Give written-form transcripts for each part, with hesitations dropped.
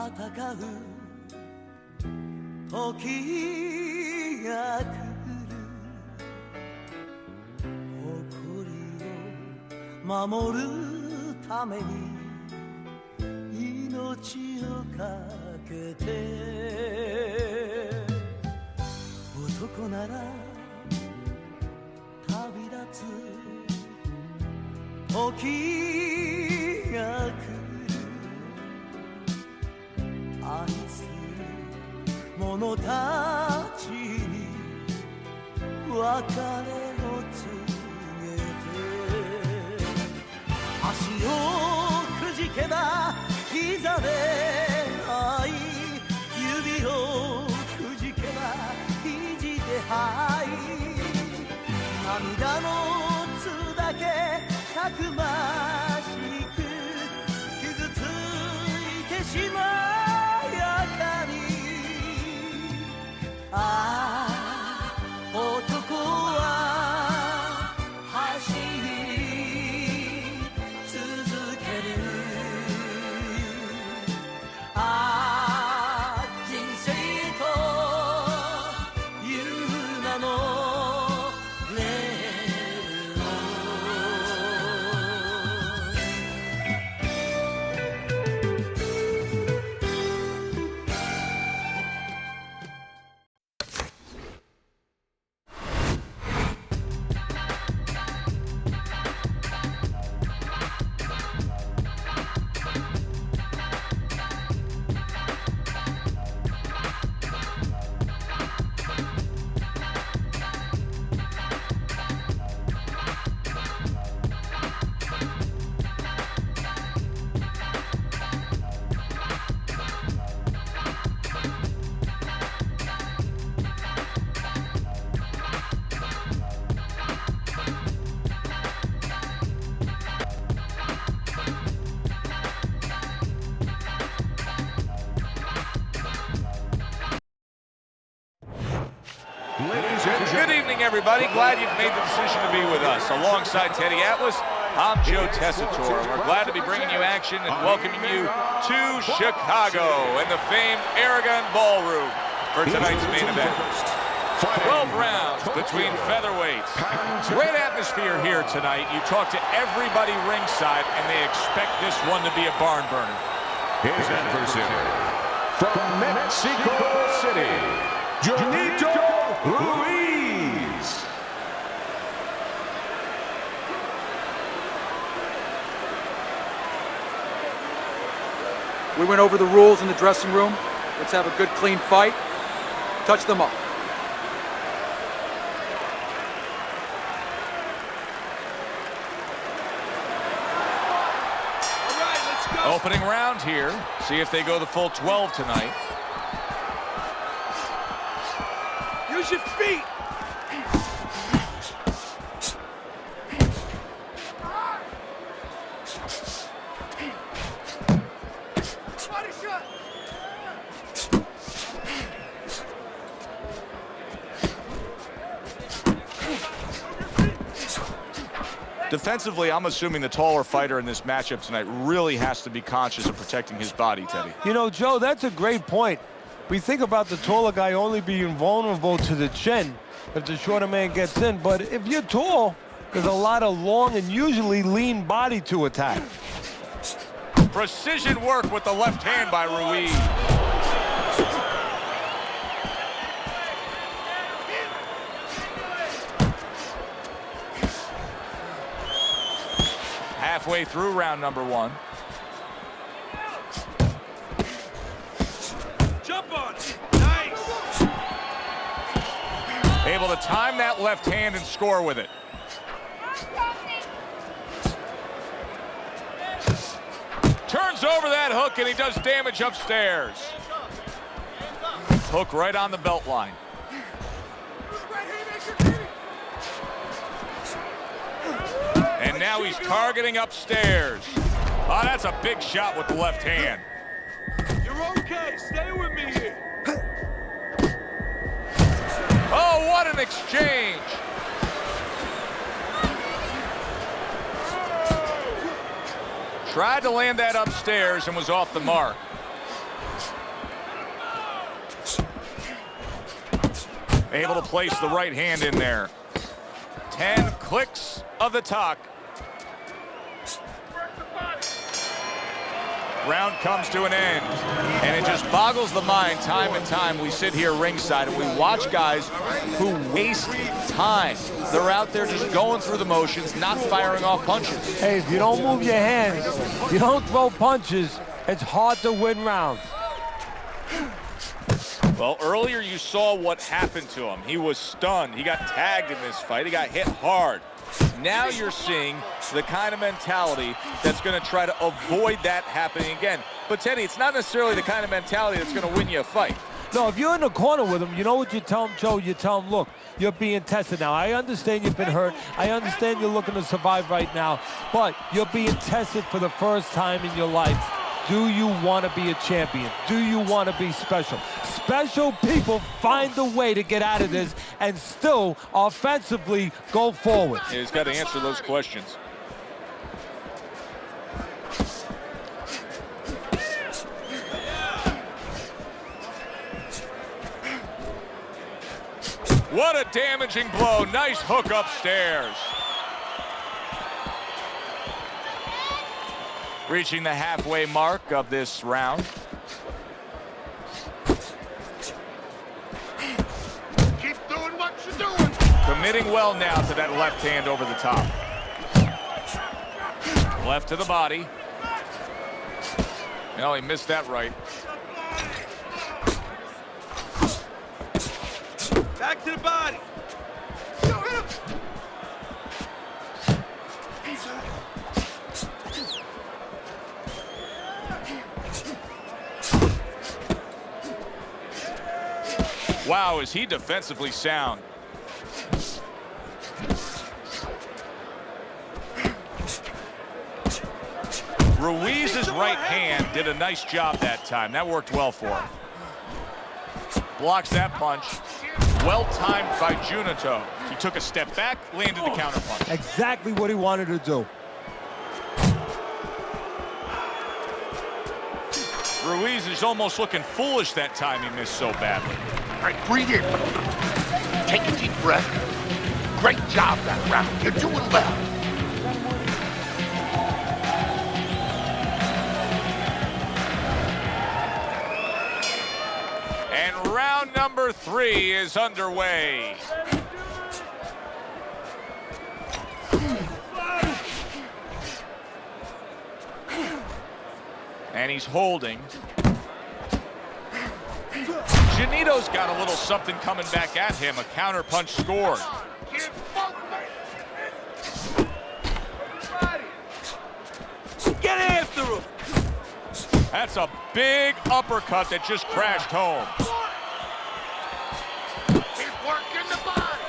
う時が来る誇りを守るために命をかけて男なら旅立つ時が来る愛する者たちに別れを告げて足をくじけば膝で愛指をくじけば肘で愛涙のつだけたくましく傷ついてしまうああ男は走り続けるああ人生という名のレールを Good evening, everybody. Glad you've made the decision to be with us. Alongside Teddy Atlas, I'm Joe Tessitore. We're glad to be bringing you action and welcoming you to Chicago and the famed Aragon Ballroom for tonight's main event. 12 rounds between featherweights. Great atmosphere here tonight. You talk to everybody ringside, and they expect this one to be a barn burner. His adversary from Mexico City, Juanito Ruiz. We went over the rules in the dressing room. Let's have a good, clean fight. Touch them up. All right, let's go. Opening round here. See if they go the full 12 tonight. Use your feet. Body shot. Defensively, I'm assuming the taller fighter in this matchup tonight really has to be conscious of protecting his body, Teddy. You know, Joe, that's a great point. We think about the taller guy only being vulnerable to the chin if the shorter man gets in, but if you're tall, there's a lot of long and usually lean body to attack. Precision work with the left hand by Ruiz. Halfway through round number one. Jump on it. Nice. Able to time that left hand and score with it. Turns over that hook and he does damage upstairs. Hook right on the belt line. And now he's targeting upstairs. Oh, that's a big shot with the left hand. You're okay. Stay with me here. Oh, what an exchange. Tried to land that upstairs and was off the mark. Able to place the right hand in there. 10 clicks of the talk. Round comes to an end, and it just boggles the mind time and time. We sit here ringside and we watch guys who waste time. They're out there just going through the motions, not firing off punches. Hey, if you don't move your hands, you don't throw punches, it's hard to win rounds. Well, earlier you saw what happened to him. He was stunned. He got tagged in this fight. He got hit hard. Now you're seeing the kind of mentality that's going to try to avoid that happening again. But, Teddy, it's not necessarily the kind of mentality that's going to win you a fight. No, if you're in the corner with him, you know what you tell him, Joe? You tell him, look, you're being tested now. I understand you've been hurt. I understand you're looking to survive right now. But you're being tested for the first time in your life. Do you want to be a champion? Do you want to be special? Special people find a way to get out of this and still offensively go forward. Yeah, he's got to answer those questions. What a damaging blow. Nice hook upstairs. Reaching the halfway mark of this round. Keep doing what you're doing. Committing well now to that left hand over the top. Left to the body. No, he missed that right. Back to the body. Wow, is he defensively sound. Ruiz's right hand did a nice job that time. That worked well for him. Blocks that punch. Well timed by Junito. He took a step back, landed the counter punch. Exactly what he wanted to do. Ruiz is almost looking foolish that time he missed so badly. All right, breathe in. Take a deep breath. Great job that round. You're doing well. And round number 3 is underway. And he's holding. Junito's got a little something coming back at him. A counter punch scored. Get after him. That's a big uppercut that just crashed home. Keep working the body.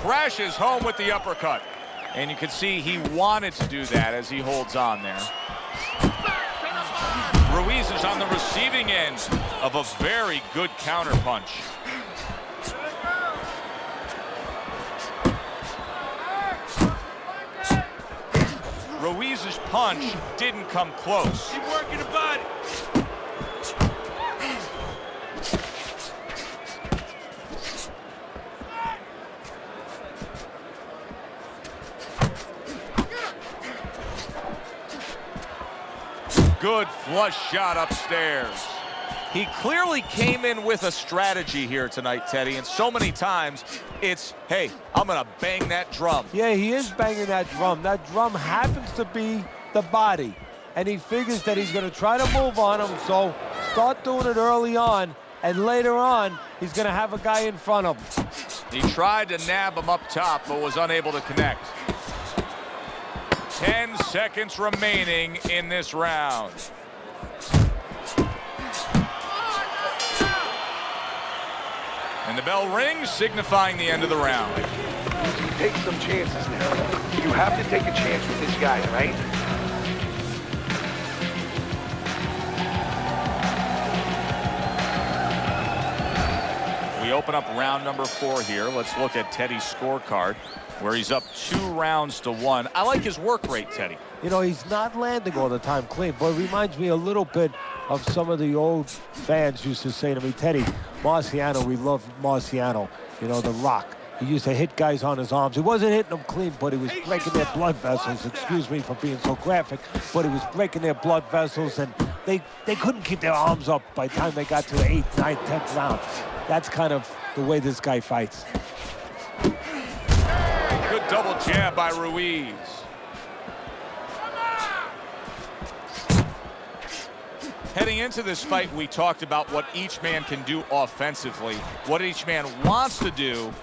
Crashes home with the uppercut. And you can see he wanted to do that as he holds on there. Ruiz is on the receiving end of a very good counter punch. Ruiz's punch didn't come close. Keep working the body. Good flush shot upstairs. He clearly came in with a strategy here tonight, Teddy, and so many times it's, hey, I'm gonna bang that drum. Yeah, he is banging that drum. That drum happens to be the body. And he figures that he's gonna try to move on him, so start doing it early on, and later on, he's gonna have a guy in front of him. He tried to nab him up top, but was unable to connect. 10 seconds remaining in this round. And the bell rings, signifying the end of the round. Take some chances now. You have to take a chance with this guy, right? open up round number 4 here. Let's look at Teddy's scorecard, where he's up 2 rounds to 1. I like his work rate, Teddy. You know, he's not landing all the time clean, but it reminds me a little bit of some of the old fans used to say to me, Teddy, Marciano, we love Marciano, you know, The Rock. He used to hit guys on his arms. He wasn't hitting them clean, but he was breaking their blood vessels. Excuse me for being so graphic, but he was breaking their blood vessels, and they couldn't keep their arms up by the time they got to the 8th, 9th, 10th round. That's kind of the way this guy fights. Good double jab by Ruiz. Heading into this fight, we talked about what each man can do offensively. What each man wants to do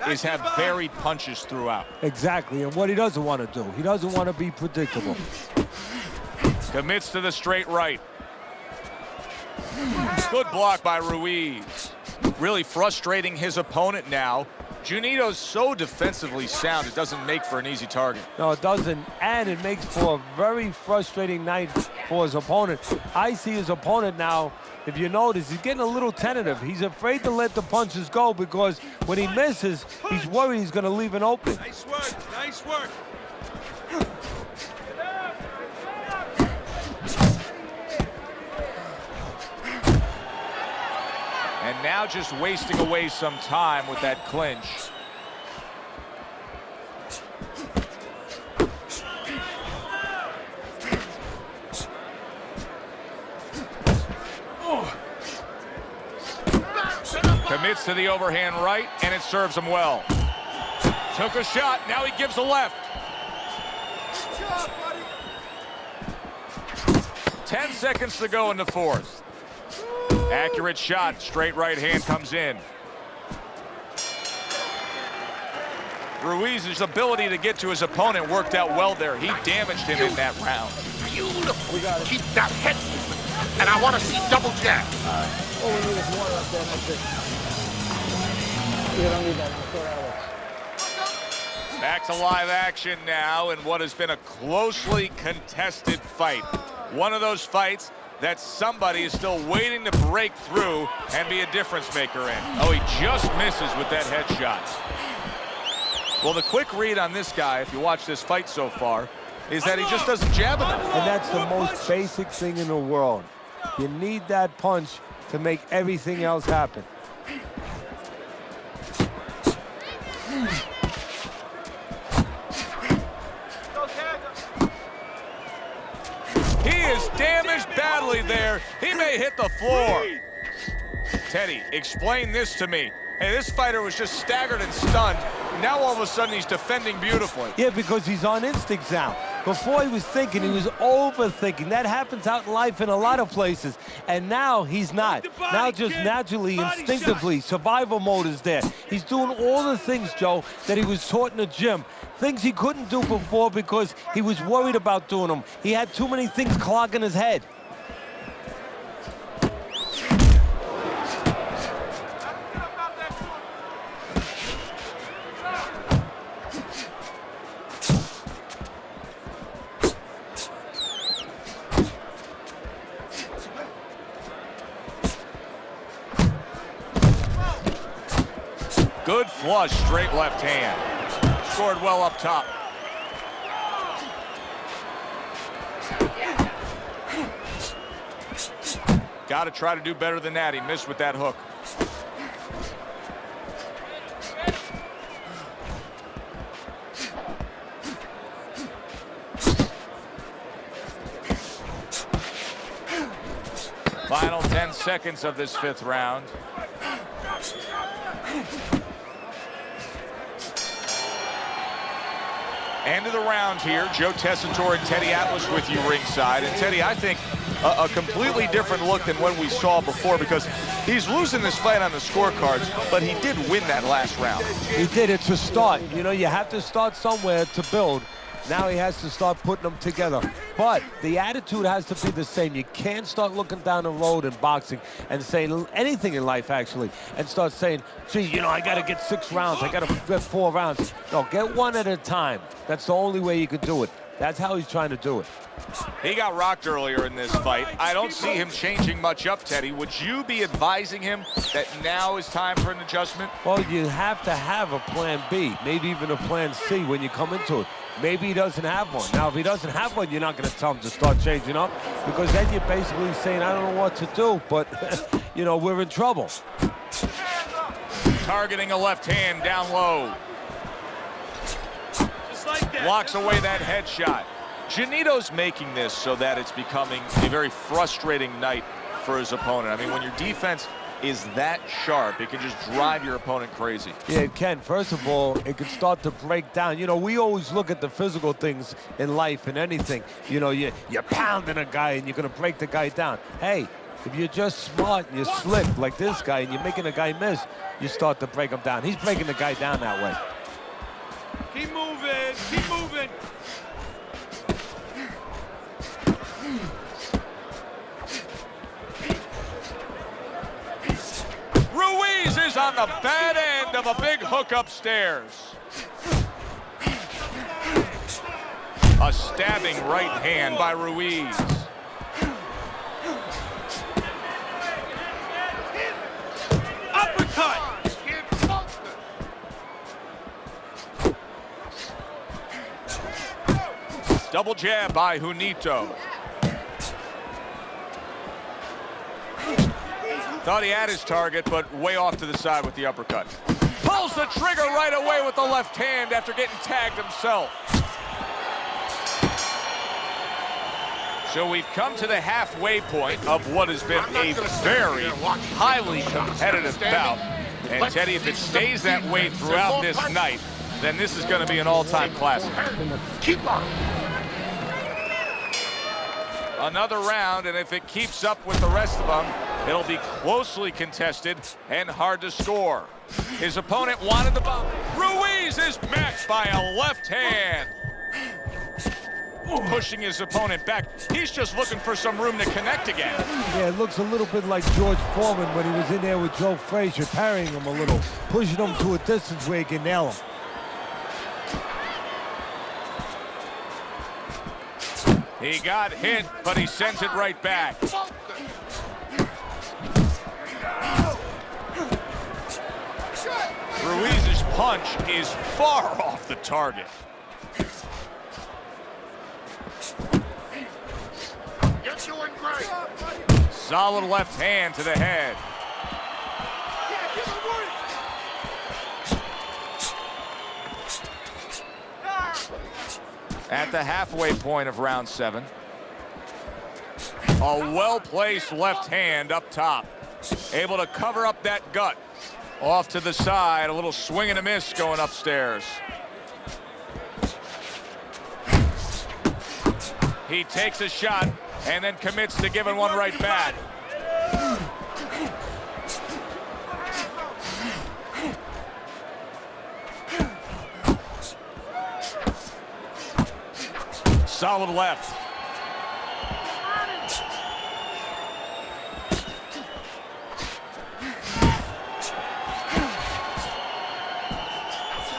is have varied punches throughout. Exactly, and what he doesn't want to do. He doesn't want to be predictable. Commits to the straight right. Good block by Ruiz. Really frustrating his opponent now. Junito's so defensively sound, it doesn't make for an easy target. No, it doesn't, and it makes for a very frustrating night for his opponent. I see his opponent now, if you notice, he's getting a little tentative. He's afraid to let the punches go because when he misses, he's worried he's going to leave an opening. Nice work, nice work. And now just wasting away some time with that clinch. Commits to the overhand right, and it serves him well. Took a shot, now he gives a left. 10 seconds to go in the 4th. Accurate shot, straight right hand comes in. Ruiz's ability to get to his opponent worked out well there. He damaged him in that round. Beautiful. Keep that head movement. And I want to see double jab. All we need is one up there, that's it. You don't need that. Throw it out. Back to live action now in what has been a closely contested fight. One of those fights that somebody is still waiting to break through and be a difference maker in. Oh, he just misses with that headshot. Well, the quick read on this guy, if you watch this fight so far, is that he just doesn't jab enough. And that's the most basic thing in the world. You need that punch to make everything else happen. He is damaged badly there. He may hit the floor. Teddy, explain this to me. Hey, this fighter was just staggered and stunned. Now all of a sudden he's defending beautifully. Yeah, because he's on instinct now. Before he was thinking, he was overthinking. That happens out in life in a lot of places. And now he's not. Now just naturally, instinctively, survival mode is there. He's doing all the things, Joe, that he was taught in the gym. Things he couldn't do before because he was worried about doing them. He had too many things clogging his head. Good flush, straight left hand. Scored well up top. Got to try to do better than that. He missed with that hook. Final 10 seconds of this 5th round. End of the round here. Joe Tessitore and Teddy Atlas with you ringside. And Teddy, I think a completely different look than what we saw before, because he's losing this fight on the scorecards, but he did win that last round. He did. It's a start. You know, you have to start somewhere to build. Now he has to start putting them together. But the attitude has to be the same. You can't start looking down the road in boxing and saying anything in life, actually, and start saying, gee, you know, I got to get 6 rounds. I got to get 4 rounds. No, get one at a time. That's the only way you could do it. That's how he's trying to do it. He got rocked earlier in this fight. I don't see him changing much up, Teddy. Would you be advising him that now is time for an adjustment? Well, you have to have a plan B, maybe even a plan C when you come into it. Maybe he doesn't have one. Now, if he doesn't have one, you're not going to tell him to start changing up, because then you're basically saying, I don't know what to do, but, you know, we're in trouble. Targeting a left hand down low. Just like that. Blocks away that headshot. Janito's making this so that it's becoming a very frustrating night for his opponent. I mean, when your defense is that sharp, it can just drive your opponent crazy. Yeah, it can. First of all, it can start to break down. You know, we always look at the physical things in life and anything. You know, you're pounding a guy and you're going to break the guy down. Hey, if you're just smart and you're slick like this guy and you're making a guy miss, you start to break him down. He's breaking the guy down that way. Keep moving. Keep moving. Ruiz is on the bad end of a big hook upstairs. A stabbing right hand by Ruiz. Uppercut. Double jab by Junito. Thought he had his target, but way off to the side with the uppercut. Pulls the trigger right away with the left hand after getting tagged himself. So we've come to the halfway point of what has been a very highly competitive bout. And Teddy, if it stays that way throughout this night, then this is going to be an all-time classic. Keep on. Another round, and if it keeps up with the rest of them, it'll be closely contested and hard to score. His opponent wanted the ball. Ruiz is matched by a left hand. Pushing his opponent back. He's just looking for some room to connect again. Yeah, it looks a little bit like George Foreman when he was in there with Joe Frazier, parrying him a little, pushing him to a distance where he can nail him. He got hit, but he sends it right back. Ruiz's punch is far off the target. You're doing great. Solid left hand to the head. At the halfway point of round 7. A well-placed left hand up top. Able to cover up that gut. Off to the side, a little swing and a miss going upstairs. He takes a shot and then commits to giving one right back. Solid left.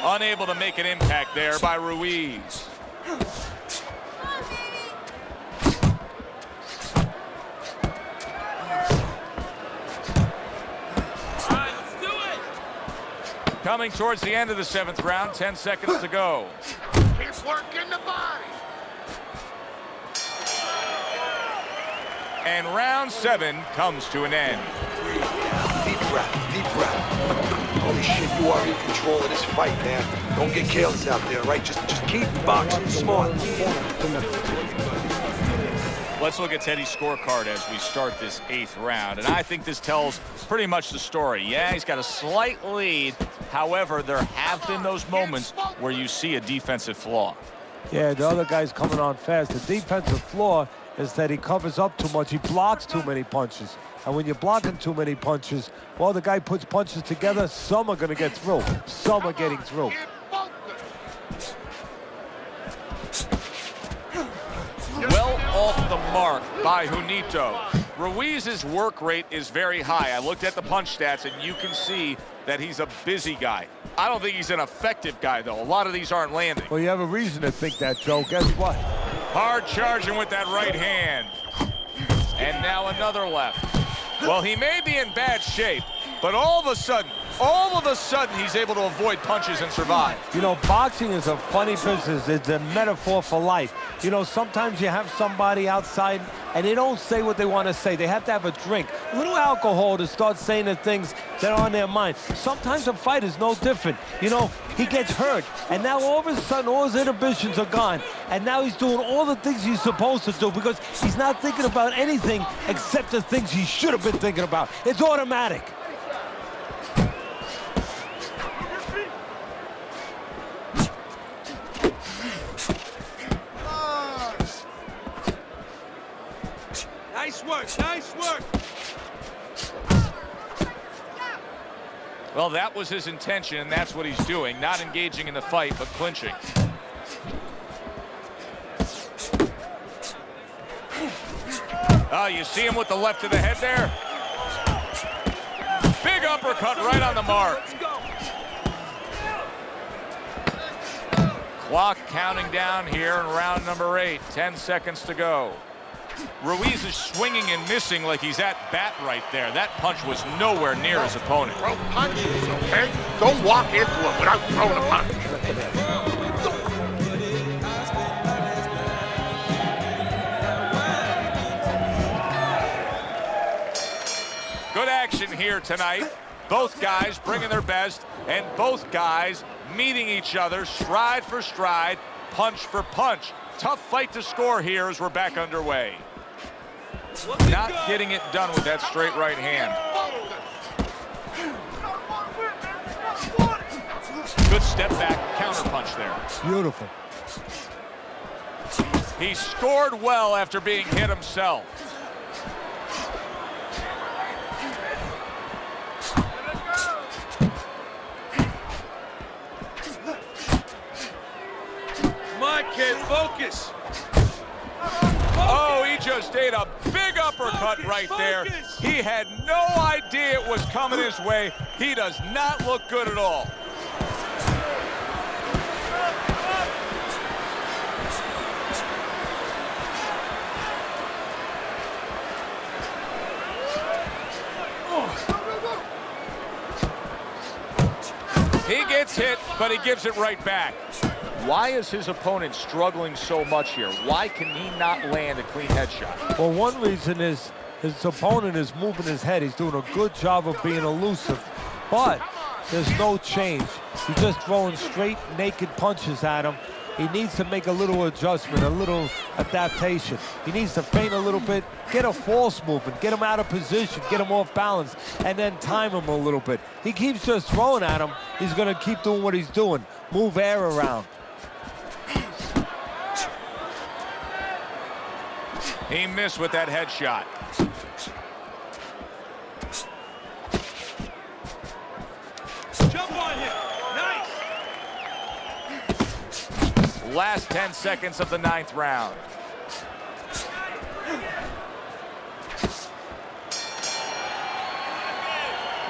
Unable to make an impact there by Ruiz. Coming towards the end of the 7th round, 10 seconds to go. Keep working the body. And round 7 comes to an end. Deep breath, deep breath. Holy shit, you are in control of this fight, man. Don't get careless out there, right? Just keep boxing smart. Let's look at Teddy's scorecard as we start this 8th round. And I think this tells pretty much the story. Yeah, he's got a slight lead. However, there have been those moments where you see a defensive flaw. Yeah, the other guy's coming on fast. The defensive flaw is that he covers up too much. He blocks too many punches. And when you're blocking too many punches, well, the guy puts punches together. Some are going to get through. Some are getting through. Well off the mark by Junito. Ruiz's work rate is very high. I looked at the punch stats, and you can see that he's a busy guy. I don't think he's an effective guy, though. A lot of these aren't landing. Well, you have a reason to think that, Joe. Guess what? Hard charging with that right hand. And now another left. Well, he may be in bad shape, but all of a sudden, he's able to avoid punches and survive. You know, boxing is a funny business. It's a metaphor for life. You know, sometimes you have somebody outside and they don't say what they want to say. They have to have a drink, a little alcohol to start saying the things that are on their mind. Sometimes a fight is no different. You know, he gets hurt, and now all of a sudden all his inhibitions are gone, and now he's doing all the things he's supposed to do because he's not thinking about anything except the things he should have been thinking about. It's automatic. Nice work, nice work. Well, that was his intention, and that's what he's doing. Not engaging in the fight, but clinching. Oh, you see him with the left to the head there? Big uppercut right on the mark. Clock counting down here in round number 8. 10 seconds to go. Ruiz is swinging and missing like he's at bat right there. That punch was nowhere near his opponent. Throw punches, okay? Don't walk into it without throwing a punch. Good action here tonight. Both guys bringing their best, and both guys meeting each other stride for stride, punch for punch. Tough fight to score here as we're back underway. Not getting it done with that straight right hand. Good step back counter punch there. Beautiful. He scored well after being hit himself. Come on, kid, focus. Oh, he just ate a big uppercut right there. He had no idea it was coming his way. He does not look good at all. He gets hit, but he gives it right back. Why is his opponent struggling so much here? Why can he not land a clean headshot? Well, one reason is his opponent is moving his head. He's doing a good job of being elusive, but there's no change. He's just throwing straight, naked punches at him. He needs to make a little adjustment, a little adaptation. He needs to feint a little bit, get a false movement, get him out of position, get him off balance, and then time him a little bit. He keeps just throwing at him. He's going to keep doing what he's doing, move air around. He missed with that headshot. Jump on him. Nice. Last 10 seconds of the 9th round.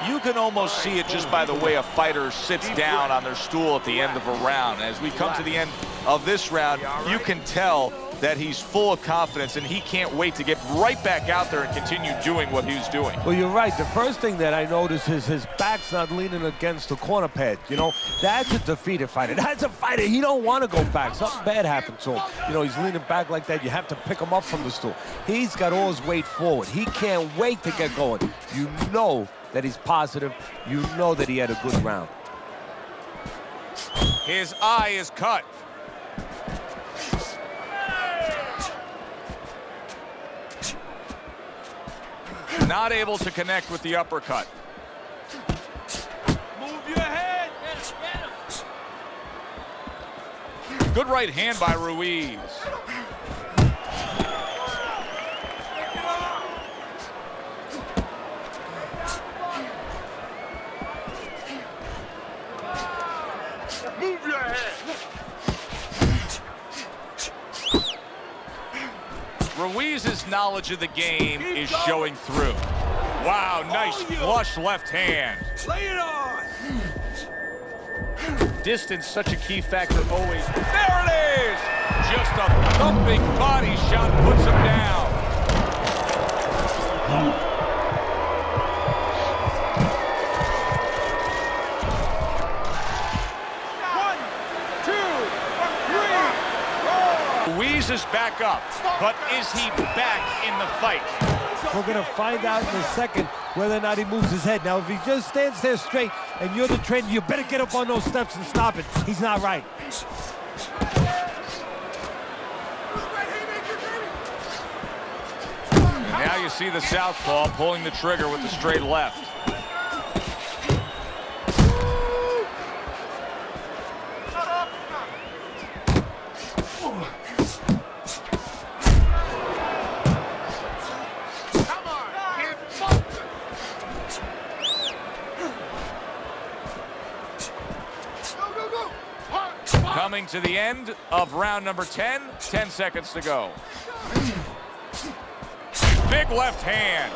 You can almost see it just by the way a fighter sits down on their stool at the end of a round. As we come to the end of this round, you can tell that he's full of confidence and he can't wait to get right back out there and continue doing what he's doing. Well, you're right. The first thing that I noticed is his back's not leaning against the corner pad. You know, that's a defeated fighter. That's a fighter. He don't want to go back. Something bad happened to him. You know, he's leaning back like that. You have to pick him up from the stool. He's got all his weight forward. He can't wait to get going. You know that he's positive. You know that he had a good round. His eye is cut. Not able to connect with the uppercut. Move your head. Good right hand by Ruiz. Move your head. Ruiz is knowledge of the game is showing through. Wow, nice flush left hand. Lay it on! Distance, such a key factor always. There it is! Just a thumping body shot puts him down. Ruiz is back up, but is he back in the fight? We're going to find out in a second whether or not he moves his head. Now, if he just stands there straight and you're the trainer, you better get up on those steps and stop it. He's not right. Now you see the southpaw pulling the trigger with the straight left. Coming to the end of round number 10, 10 seconds to go. Big left hand.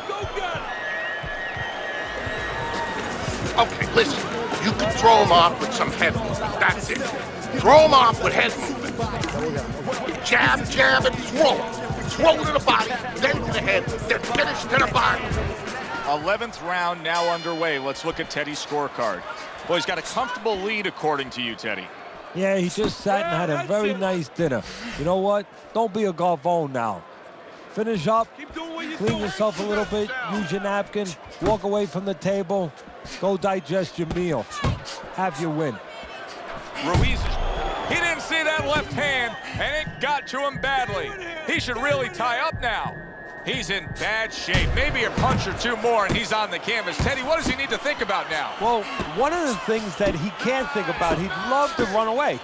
Okay, listen. You can throw him off with some head movement. That's it. Throw him off with head movement. Jab, jab, and throw. Throw to the body, then to the head, then finish to the body. 11th round now underway. Let's look at Teddy's scorecard. Well, he's got a comfortable lead according to you, Teddy. Yeah, he just sat and had a very nice dinner. You know what? Don't be a garvon now. Finish up, clean yourself a little bit, use your napkin, walk away from the table, go digest your meal. Have your win. Ruiz, he didn't see that left hand, and it got to him badly. He should really tie up now. He's in bad shape. Maybe a punch or two more, and he's on the canvas. Teddy, what does he need to think about now? Well, one of the things that he can't think about, he'd love to run away.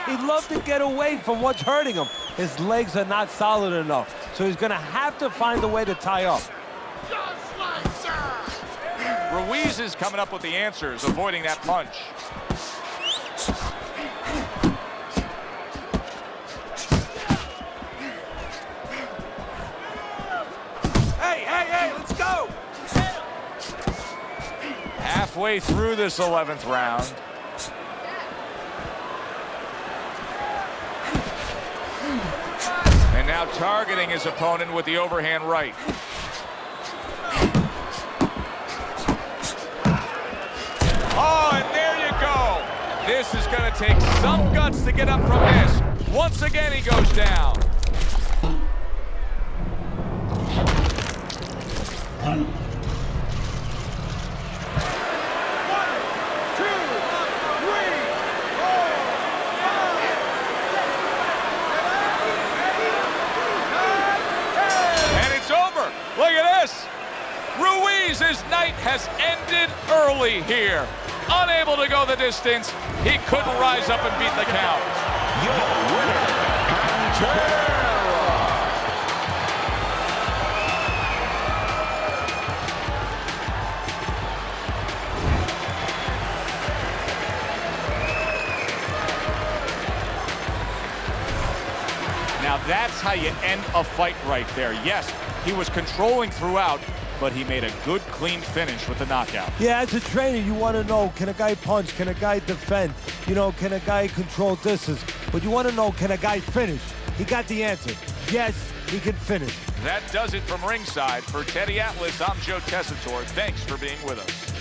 He'd love to get away from what's hurting him. His legs are not solid enough, so he's going to have to find a way to tie up. Ruiz is coming up with the answers, avoiding that punch. Hey, let's go! Halfway through this 11th round. And now targeting his opponent with the overhand right. Oh, and there you go. This is going to take some guts to get up from this. Once again, he goes down. Look at this. Ruiz's night has ended early here. Unable to go the distance, he couldn't rise up and beat the count. Your winner, Now that's how you end a fight right there. Yes, he was controlling throughout, but he made a good, clean finish with the knockout. Yeah, as a trainer, you want to know, can a guy punch? Can a guy defend? You know, can a guy control distance? But you want to know, can a guy finish? He got the answer. Yes, he can finish. That does it from ringside. For Teddy Atlas, I'm Joe Tessitore. Thanks for being with us.